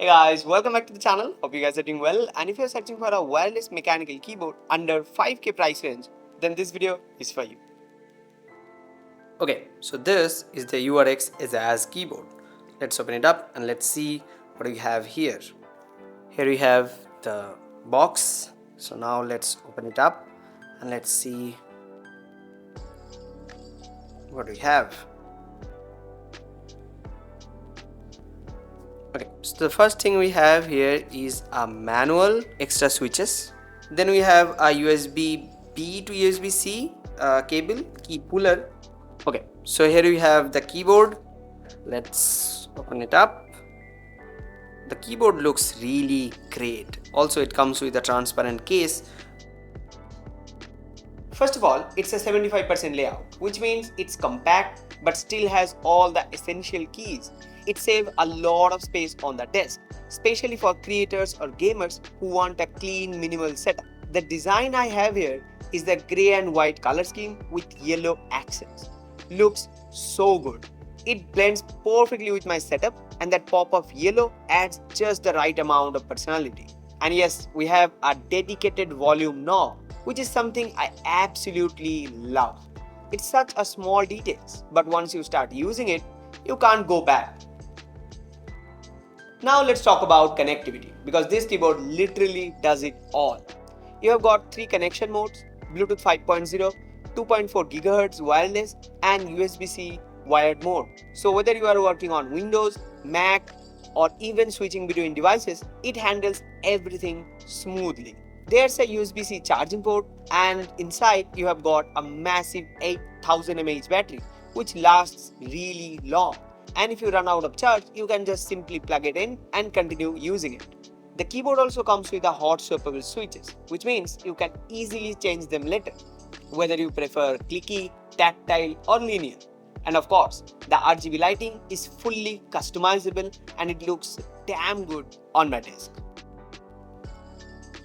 Hey guys, welcome back to the channel. Hope you guys are doing well. And if you're searching for a wireless mechanical keyboard under 5K price range, then this video is for you. Okay, so this is the URX as keyboard. Let's open it up and let's see what we have here. Here we have the box. So now let's open it up and let's see what we have. Okay, so the first thing we have here is a manual, extra switches. Then we have a USB-B to USB-C cable, key puller. Okay, so here we have the keyboard. Let's open it up. The keyboard looks really great. Also, it comes with a transparent case. First of all, it's a 75% layout, which means it's compact but still has all the essential keys. It saves a lot of space on the desk, especially for creators or gamers who want a clean, minimal setup. The design I have here is the grey and white color scheme with yellow accents. Looks so good. It blends perfectly with my setup, and that pop of yellow adds just the right amount of personality. And yes, we have a dedicated volume knob, which is something I absolutely love. It's such a small detail, but once you start using it, you can't go back. Now let's talk about connectivity, because this keyboard literally does it all. You have got 3 connection modes: Bluetooth 5.0, 2.4 GHz wireless, and USB-C wired mode. So whether you are working on Windows, Mac, or even switching between devices, it handles everything smoothly. There's a USB-C charging port, and inside you have got a massive 8000 mAh battery, which lasts really long. And if you run out of charge, you can just simply plug it in and continue using it. The keyboard also comes with a hot swappable switches, which means you can easily change them later, whether you prefer clicky, tactile, or linear. And of course, the RGB lighting is fully customizable and it looks damn good on my desk.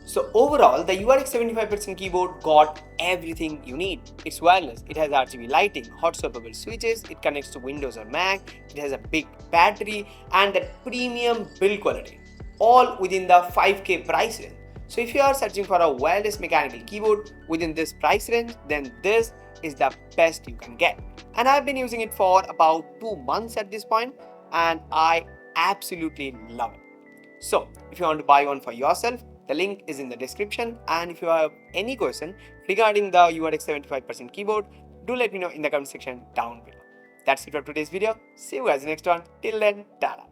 So overall, the URX 75% keyboard got everything you need. It's wireless, it has RGB lighting, hot swappable switches, it connects to Windows or Mac, it has a big battery, and that premium build quality, all within the 5K price range. So if you are searching for a wireless mechanical keyboard within this price range, then this is the best you can get. And I've been using it for about 2 months at this point, and I absolutely love it. So if you want to buy one for yourself, the link is in the description, and if you have any question regarding the URX 75% keyboard, do let me know in the comment section down below. That's it for today's video. See you guys in the next one. Till then, ta-da.